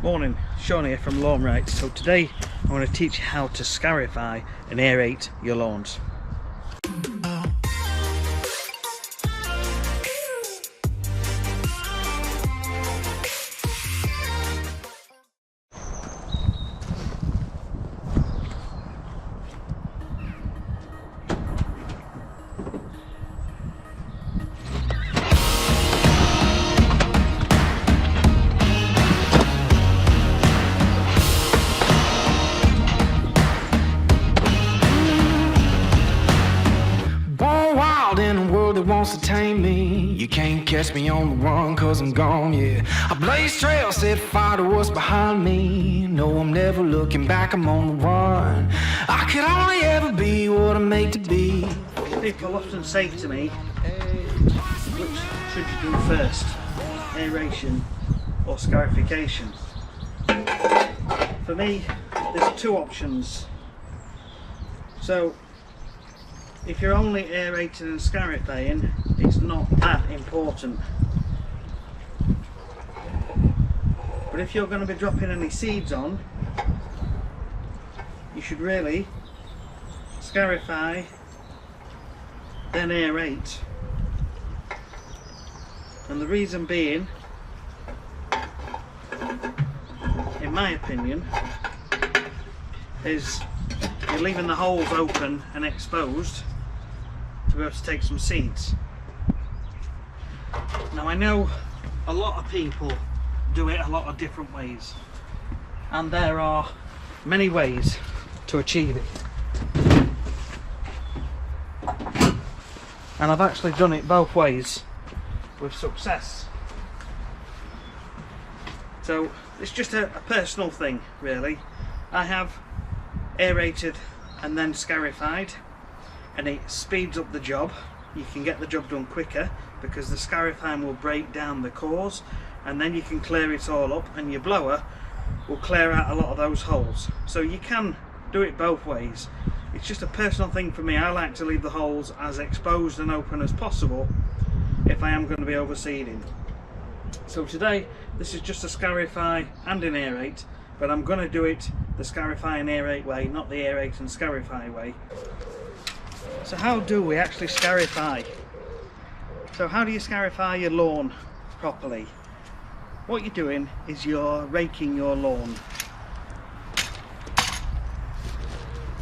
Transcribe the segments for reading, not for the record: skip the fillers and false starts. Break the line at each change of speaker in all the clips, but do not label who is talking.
Morning, Sean here from Lawn Rights. So today I want to teach you how to scarify and aerate your lawns.
Wants to tame me. You can't catch me on the run, cause I'm gone, yeah. I blaze trails, set fire to what's behind me. No, I'm never looking back, I'm on the run. I could only ever be what I'm made to be.
People often say to me, which should you do first, aeration or scarification? For me, there's two options. So if you're only aerating and scarifying, it's not that important. But if you're going to be dropping any seeds on, you should really scarify, then aerate. And the reason being, in my opinion, is you're leaving the holes open and exposed to be able to take some seeds. Now I know a lot of people do it a lot of different ways, and there are many ways to achieve it, and I've actually done it both ways with success. So it's just a personal thing really. I have aerated and then scarified, and it speeds up the job. You can get the job done quicker because the scarifying will break down the cores, and then you can clear it all up, and your blower will clear out a lot of those holes. So you can do it both ways. It's just a personal thing for me. I like to leave the holes as exposed and open as possible if I am going to be overseeding. So today this is just a scarify and an aerate, but I'm going to do it the scarify and aerate way, not the aerate and scarify way. So how do we actually scarify? So how do you scarify your lawn properly? What you're doing is you're raking your lawn.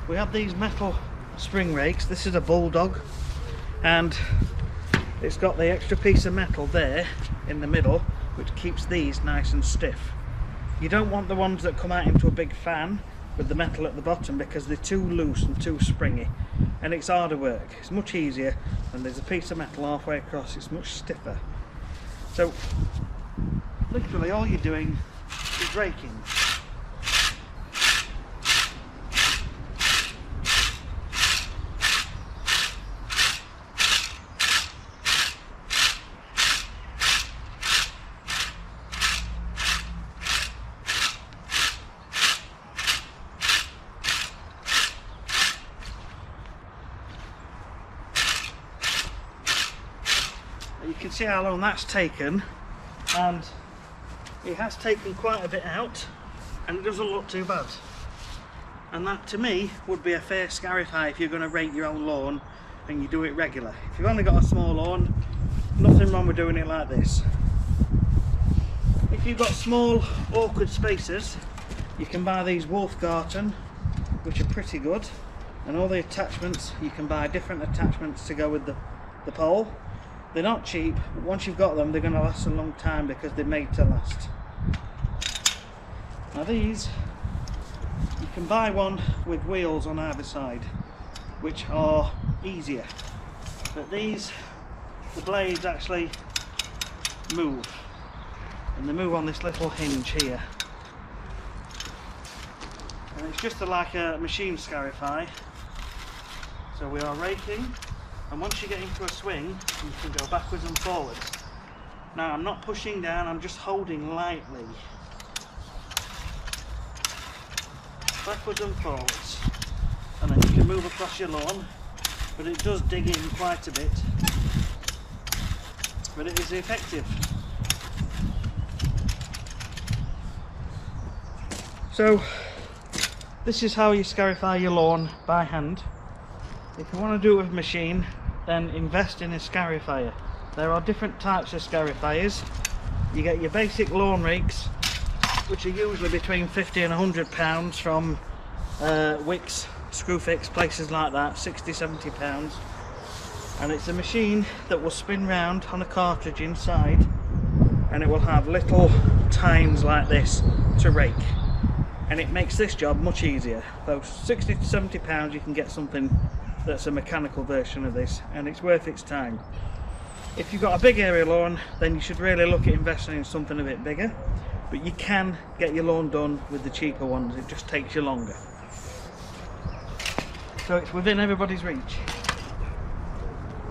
We have these metal spring rakes. This is a Bulldog, and it's got the extra piece of metal there in the middle which keeps these nice and stiff. You don't want the ones that come out into a big fan with the metal at the bottom, because they're too loose and too springy, and it's harder work. It's much easier when there's a piece of metal halfway across. It's much stiffer. So literally all you're doing is raking. You can see how long that's taken, and it has taken quite a bit out, and it doesn't look too bad. And that to me would be a fair scarify if you're going to rake your own lawn and you do it regular. If you've only got a small lawn, nothing wrong with doing it like this. If you've got small awkward spaces, you can buy these Wolf Garten, which are pretty good, and all the attachments, you can buy different attachments to go with the pole. They're not cheap, but once you've got them, they're going to last a long time because they're made to last. Now these, you can buy one with wheels on either side, which are easier. But these, the blades actually move, and they move on this little hinge here. And it's just like a machine scarify. So we are raking, and once you get into a swing, you can go backwards and forwards. Now I'm not pushing down, I'm just holding lightly. Backwards and forwards. And then you can move across your lawn, but it does dig in quite a bit. But it is effective. So this is how you scarify your lawn by hand. If you want to do it with a machine, then invest in a scarifier. There are different types of scarifiers. You get your basic lawn rakes, which are usually between 50 and 100 pounds from Wicks, Screwfix, places like that, 60-70 pounds. And it's a machine that will spin round on a cartridge inside, and it will have little tines like this to rake, and it makes this job much easier. So 60 to 70 pounds, you can get something that's a mechanical version of this, and it's worth its time. If you've got a big area lawn, then you should really look at investing in something a bit bigger, but you can get your lawn done with the cheaper ones. It just takes you longer. So it's within everybody's reach.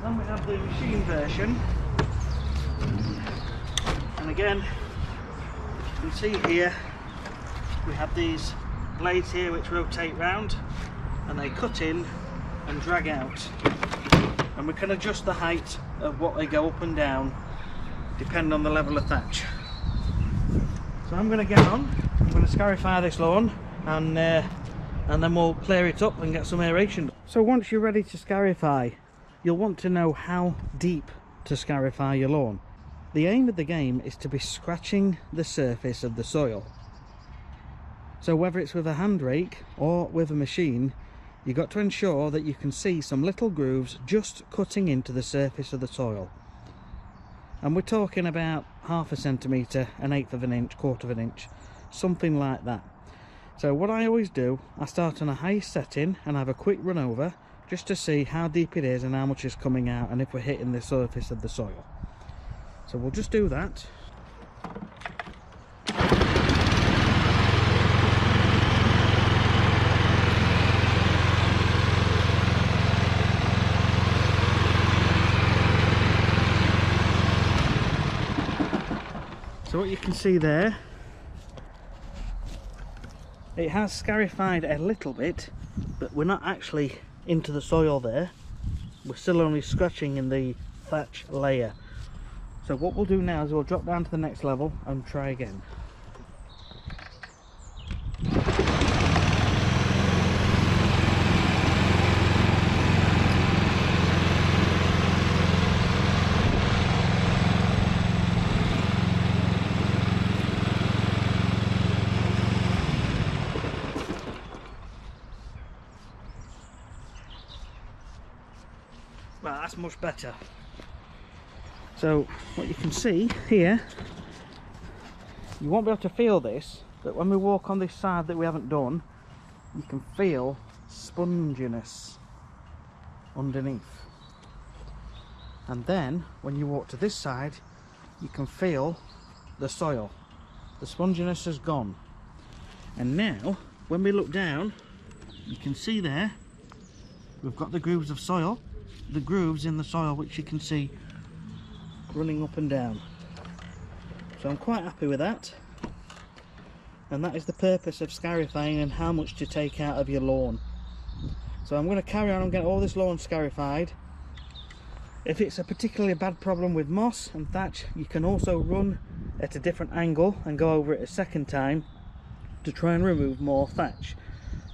Then we have the machine version, and again, you can see here we have these blades here which rotate round, and they cut in and drag out, and we can adjust the height of what they go up and down depending on the level of thatch. So I'm going to get on, I'm going to scarify this lawn, and then we'll clear it up and get some aeration. So once you're ready to scarify, you'll want to know how deep to scarify your lawn. The aim of the game is to be scratching the surface of the soil. So whether it's with a hand rake or with a machine, you've got to ensure that you can see some little grooves just cutting into the surface of the soil. And we're talking about 1/2 centimetre, 1/8 of an inch, 1/4 of an inch, something like that. So what I always do, I start on a high setting and have a quick run over just to see how deep it is and how much is coming out, and if we're hitting the surface of the soil. So we'll just do that. So what you can see there, it has scarified a little bit, but we're not actually into the soil there. We're still only scratching in the thatch layer. So what we'll do now is we'll drop down to the next level and try again. Well, that's much better. So what you can see here, you won't be able to feel this, but when we walk on this side that we haven't done, you can feel sponginess underneath. And then when you walk to this side, you can feel the soil. The sponginess has gone. And now when we look down, you can see there we've got the grooves of soil, the grooves in the soil which you can see running up and down. So I'm quite happy with that, and that is the purpose of scarifying and how much to take out of your lawn. So I'm going to carry on and get all this lawn scarified. If it's a particularly bad problem with moss and thatch, you can also run at a different angle and go over it a second time to try and remove more thatch.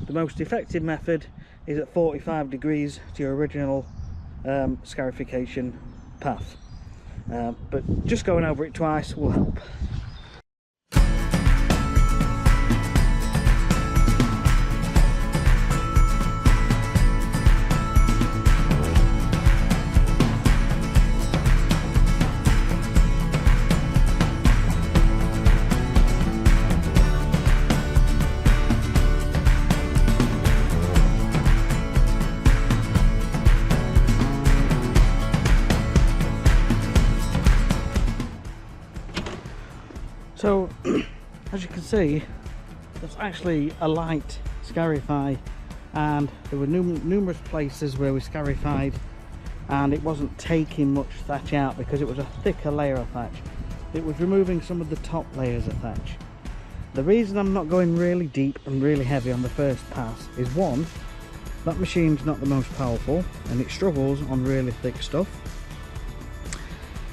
The most effective method is at 45 degrees to your original scarification path. But just going over it twice will help. So as you can see, there's actually a light Scarify, and there were numerous places where we scarified and it wasn't taking much thatch out because it was a thicker layer of thatch. It was removing some of the top layers of thatch. The reason I'm not going really deep and really heavy on the first pass is, one, that machine's not the most powerful and it struggles on really thick stuff.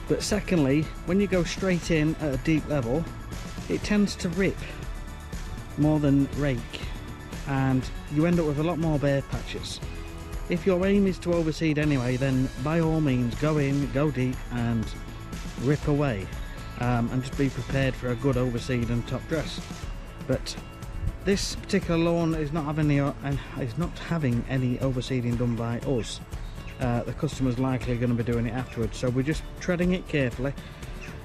But secondly, when you go straight in at a deep level, it tends to rip. more than rake, and you end up with a lot more bare patches. If your aim is to overseed anyway, then by all means go in, go deep and rip away, and just be prepared for a good overseed and top dress. But this particular lawn is not having any overseeding done by us. The customer's likely going to be doing it afterwards, so we're just treading it carefully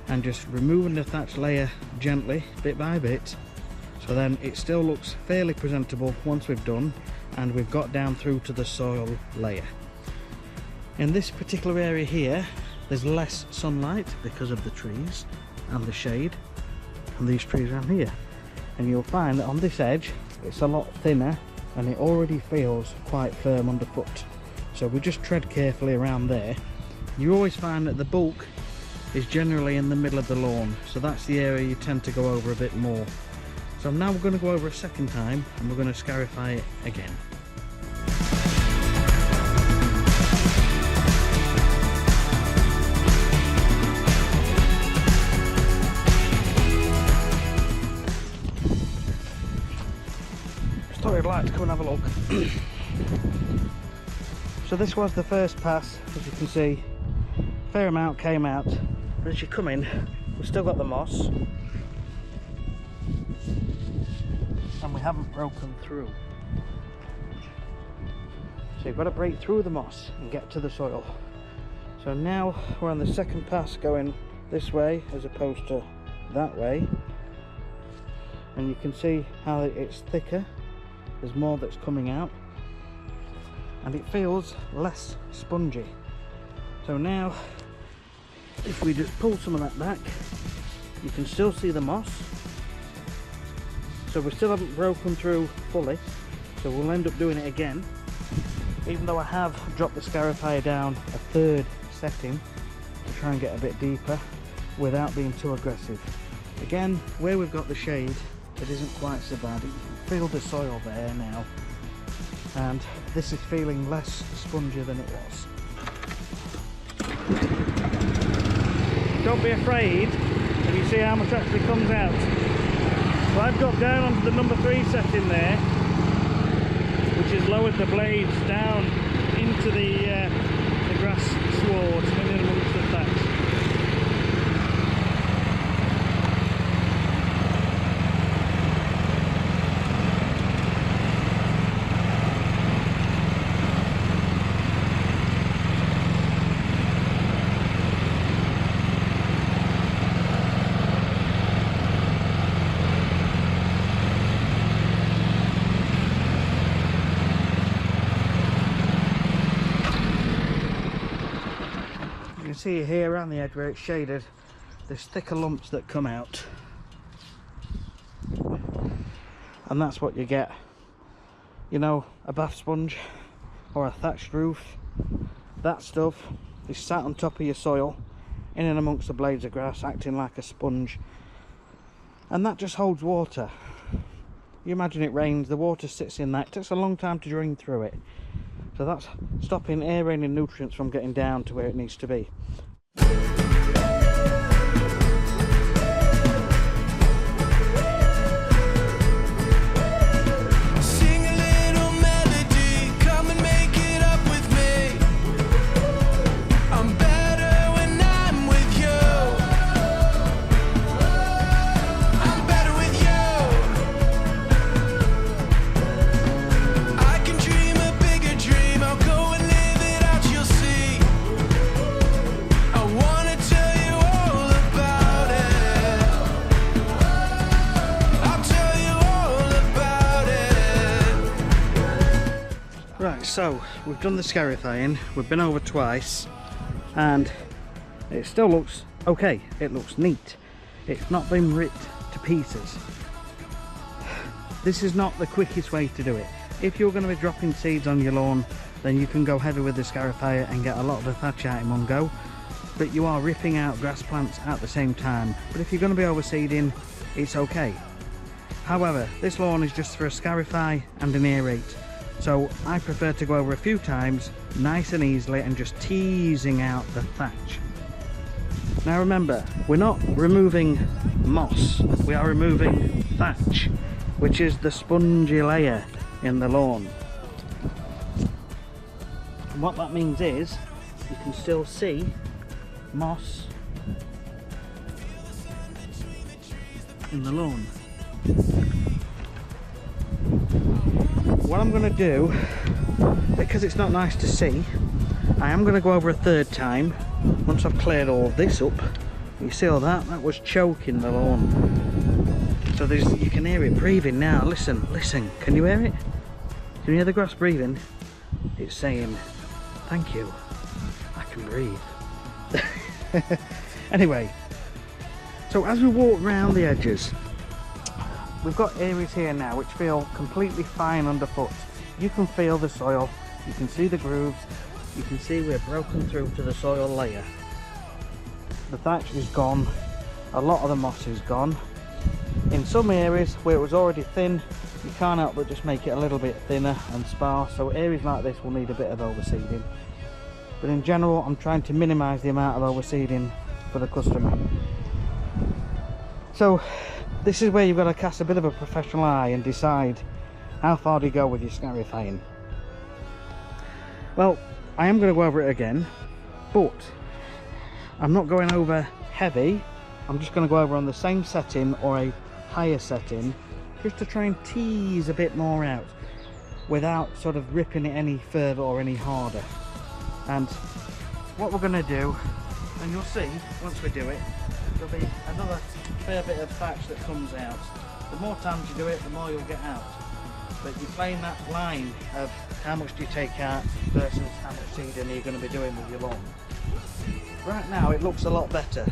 and just removing the thatch layer gently, bit by bit, so then it still looks fairly presentable once we've done and we've got down through to the soil layer. In this particular area here, there's less sunlight because of the trees and the shade and these trees around here, and you'll find that on this edge it's a lot thinner and it already feels quite firm underfoot. So we just tread carefully around there. You always find that the bulk is generally in the middle of the lawn, so that's the area you tend to go over a bit more. So now we're going to go over a second time and we're going to scarify it again. Just thought I'd like to come and have a look. So this was the first pass. As you can see, a fair amount came out. But as you come in, we've still got the moss. And we haven't broken through. So you've got to break through the moss and get to the soil. So now we're on the second pass going this way as opposed to that way. And you can see how it's thicker. There's more that's coming out. And it feels less spongy. So now if we just pull some of that back, you can still see the moss, so we still haven't broken through fully, so we'll end up doing it again, even though I have dropped the scarifier down a third setting to try and get a bit deeper without being too aggressive. Again, where we've got the shade, it isn't quite so bad. You can feel the soil there now, and this is feeling less spongy than it was. Don't be afraid if you see how much actually comes out. So I've got down onto the number 3 setting there, which has lowered the blades down into the grass sward in amongst the thatch. You can see here around the edge where it's shaded, there's thicker lumps that come out, and that's what you get. You know, a bath sponge or a thatched roof, that stuff is sat on top of your soil in and amongst the blades of grass, acting like a sponge, and that just holds water. You imagine it rains, the water sits in that, it takes a long time to drain through it. So that's stopping aerating nutrients from getting down to where it needs to be. Right, so we've done the scarifying, we've been over twice, and it still looks okay, it looks neat. It's not been ripped to pieces. This is not the quickest way to do it. If you're going to be dropping seeds on your lawn, then you can go heavy with the scarifier and get a lot of the thatch out in one go, but you are ripping out grass plants at the same time. But if you're going to be overseeding, it's okay. However, this lawn is just for a scarify and an aerate. So I prefer to go over a few times, nice and easily, and just teasing out the thatch. Now remember, we're not removing moss, we are removing thatch. which is the spongy layer in the lawn. And what that means is you can still see moss in the lawn. What I'm going to do, because it's not nice to see, I am going to go over a third time once I've cleared all this up. You see all that? That was choking the lawn. So you can hear it breathing now. Listen, listen. Can you hear it? Can you hear the grass breathing? It's saying, thank you, I can breathe. Anyway, so as we walk round the edges, we've got areas here now which feel completely fine underfoot. You can feel the soil, you can see the grooves, you can see we're broken through to the soil layer. The thatch is gone, a lot of the moss is gone. In some areas where it was already thin, you can't help but just make it a little bit thinner and sparse, so areas like this will need a bit of overseeding. But in general, I'm trying to minimise the amount of overseeding for the customer. So this is where you've got to cast a bit of a professional eye and decide how far do you go with your scarifying. Well, I am going to go over it again, but I'm not going over heavy. I'm just going to go over on the same setting or a higher setting, just to try and tease a bit more out without sort of ripping it any further or any harder. And what we're going to do, and you'll see once we do it, there'll be another fair bit of thatch that comes out. The more times you do it, the more you'll get out. But you're playing that line of how much do you take out versus how much seeding are you going to be doing with your lawn. Right now it looks a lot better,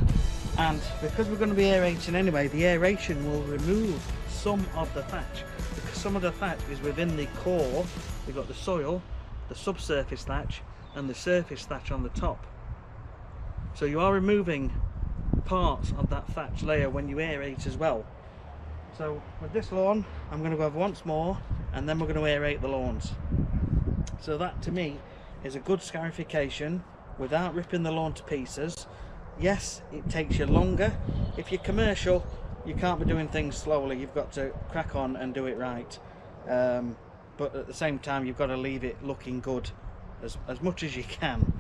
and because we're going to be aerating anyway, the aeration will remove some of the thatch, because some of the thatch is within the core. We've got the soil, the subsurface thatch and the surface thatch on the top. So you are removing parts of that thatch layer when you aerate as well. So with this lawn, I'm going to go over once more and then we're going to aerate the lawns. So that to me is a good scarification without ripping the lawn to pieces. Yes, it takes you longer. If you're commercial, you can't be doing things slowly. You've got to crack on and do it right. But at the same time, you've got to leave it looking good as much as you can.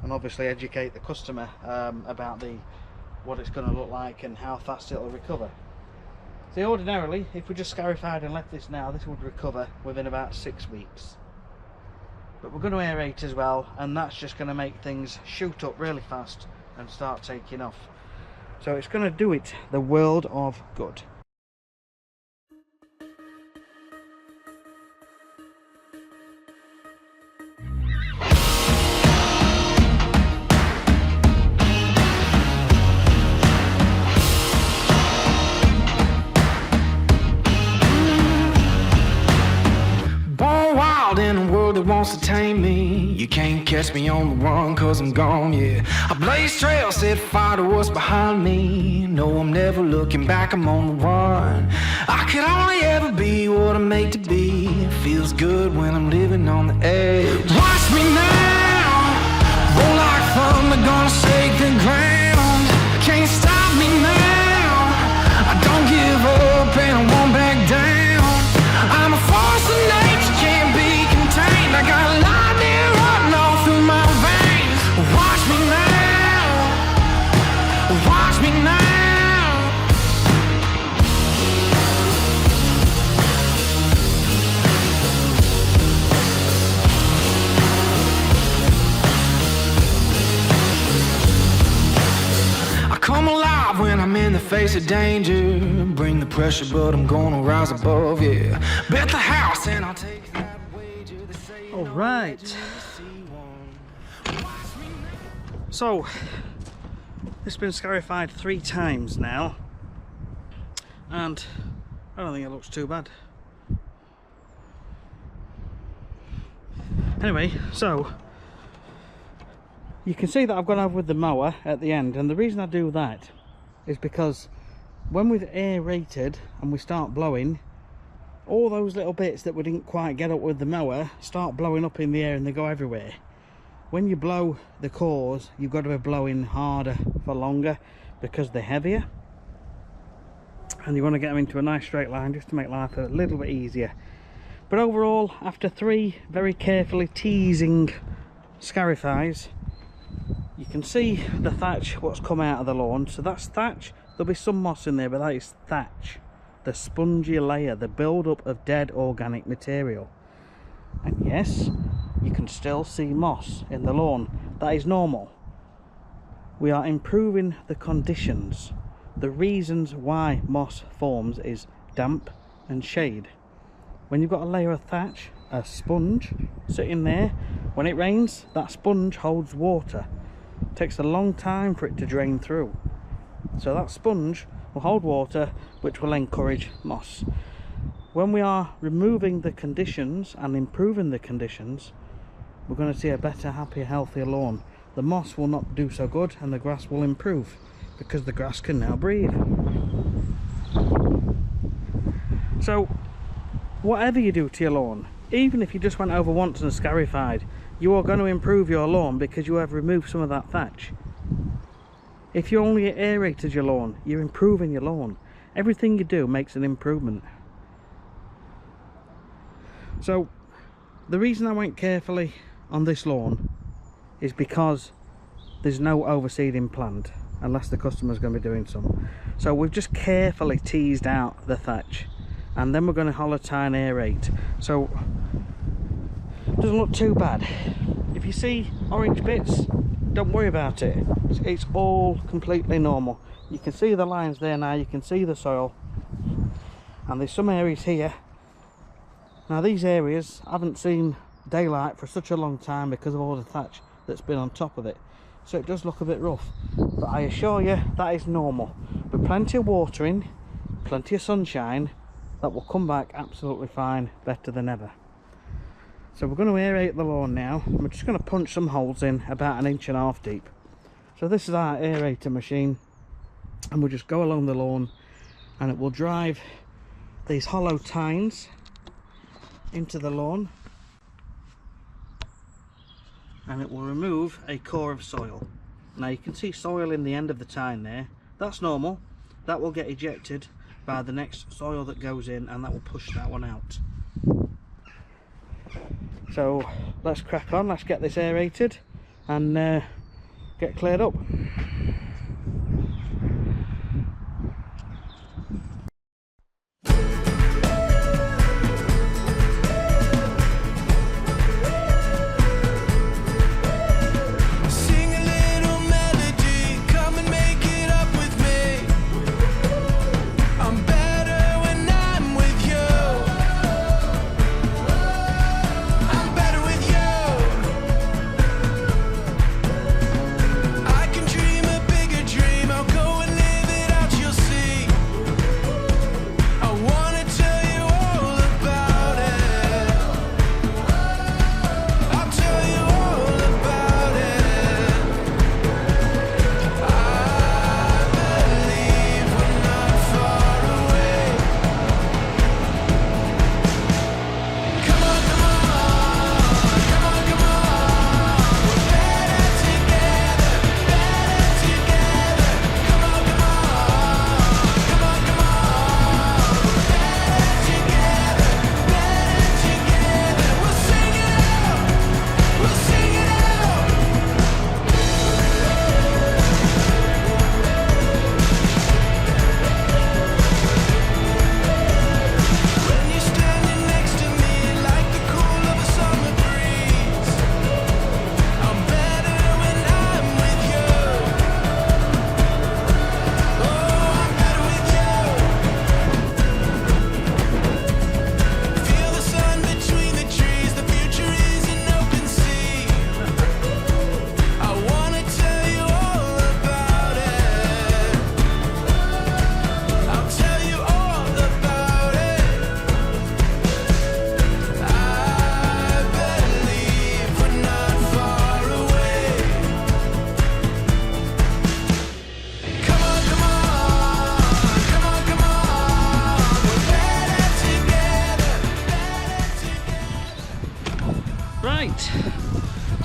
And obviously educate the customer about what it's going to look like and how fast it'll recover. See, ordinarily, if we just scarified and left this now, this would recover within about 6 weeks. But we're going to aerate as well, and that's just going to make things shoot up really fast and start taking off. So it's going to do it the world of good.
Wants to tame me. You can't catch me on the run, cause I'm gone, yeah. I blaze trails, set fire to what's behind me. No, I'm never looking back, I'm on the run. I could only ever be what I'm made to be. It feels good when I'm living on the edge. Watch me now, roll like thunder, gonna shake the ground. Can't stop me now, I don't give up and I won't back down. I'm a force of nature, can't be contained. I got lightning running all through my veins. Watch me now, watch me now. I come alive when I'm in the face of danger. Bring the pressure, but I'm gonna rise above, yeah. Bet the house and I'll take that wager.
All right. So, it's been scarified 3 times now, and I don't think it looks too bad. Anyway, so you can see that I've gone over with the mower at the end, and the reason I do that is because when we've aerated and we start blowing, all those little bits that we didn't quite get up with the mower start blowing up in the air and they go everywhere. When you blow the cores, you've got to be blowing harder for longer because they're heavier. and you want to get them into a nice straight line just to make life a little bit easier. But overall, after 3 very carefully teasing scarifies, you can see the thatch what's come out of the lawn. So that's thatch. There'll be some moss in there, but that is thatch, the spongy layer, the build-up of dead organic material. And yes, you can still see moss in the lawn. That is normal. We are improving the conditions. The reasons why moss forms is damp and shade. When you've got a layer of thatch, a sponge sitting there, when it rains, that sponge holds water. It takes a long time for it to drain through. So that sponge will hold water, which will encourage moss. When we are removing the conditions and improving the conditions, we're going to see a better, happier, healthier lawn. The moss will not do so good and the grass will improve because the grass can now breathe. So whatever you do to your lawn, even if you just went over once and scarified, you are going to improve your lawn because you have removed some of that thatch. If you only aerated your lawn, you're improving your lawn. Everything you do makes an improvement. So the reason I went carefully on this lawn is because there's no overseeding planned unless the customer's going to be doing some. So we've just carefully teased out the thatch, and then we're going to hollow tine aerate. So it doesn't look too bad. If you see orange bits, don't worry about it. It's all completely normal. You can see the lines there now, you can see the soil, and there's some areas here. Now these areas haven't seen daylight for such a long time because of all the thatch that's been on top of it, so it does look a bit rough, but I assure you that is normal. With plenty of watering, plenty of sunshine, that will come back absolutely fine, better than ever. So we're going to aerate the lawn now. We're just going to punch some holes in about 1.5 inches deep. So this is our aerator machine, and we'll just go along the lawn and it will drive these hollow tines into the lawn, and it will remove a core of soil. Now you can see soil in the end of the tine there. That's normal. That will get ejected by the next soil that goes in, and that will push that one out. So let's crack on, let's get this aerated and get cleared up.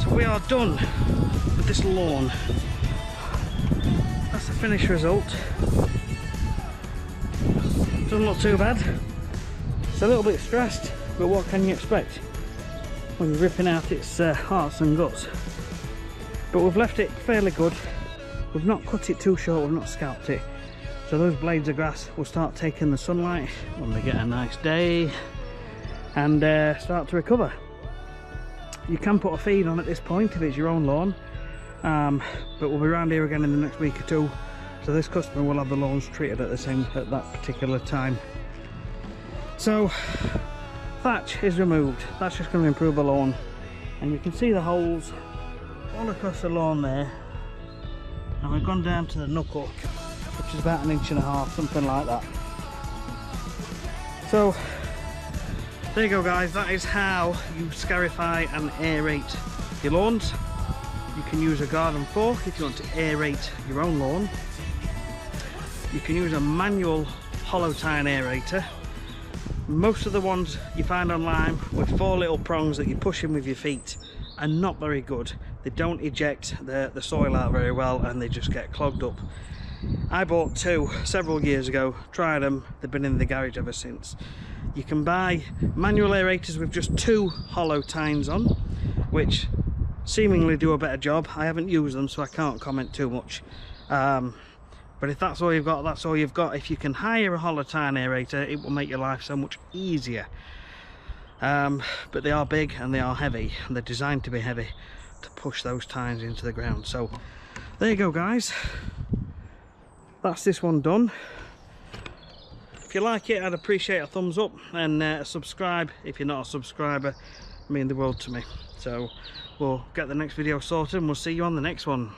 So we are done with this lawn. That's the finished result. Doesn't look too bad. It's a little bit stressed, but what can you expect when you're ripping out its hearts and guts? But we've left it fairly good. We've not cut it too short, we've not scalped it. So those blades of grass will start taking the sunlight when they get a nice day and start to recover. You can put a feed on at this point if it's your own lawn, but we'll be around here again in the next week or two. So this customer will have the lawns treated at that particular time. So thatch is removed. That's just going to improve the lawn, and you can see the holes all across the lawn there. And we've gone down to the knuckle, which is about 1.5 inches, something like that. So there you go, guys. That is how you scarify and aerate your lawns. You can use a garden fork if you want to aerate your own lawn. You can use a manual hollow tine aerator. Most of the ones you find online with 4 little prongs that you push in with your feet are not very good. They don't eject the soil out very well, and they just get clogged up. I bought 2 several years ago, tried them, they've been in the garage ever since. You can buy manual aerators with just 2 hollow tines on, which seemingly do a better job. I haven't used them, so I can't comment too much. But if that's all you've got, that's all you've got. If you can hire a hollow tine aerator, it will make your life so much easier. But they are big and they are heavy, and they're designed to be heavy to push those tines into the ground. So there you go, guys. That's this one done. If you like it, I'd appreciate a thumbs up and a subscribe. If you're not a subscriber, it means the world to me. So we'll get the next video sorted and we'll see you on the next one.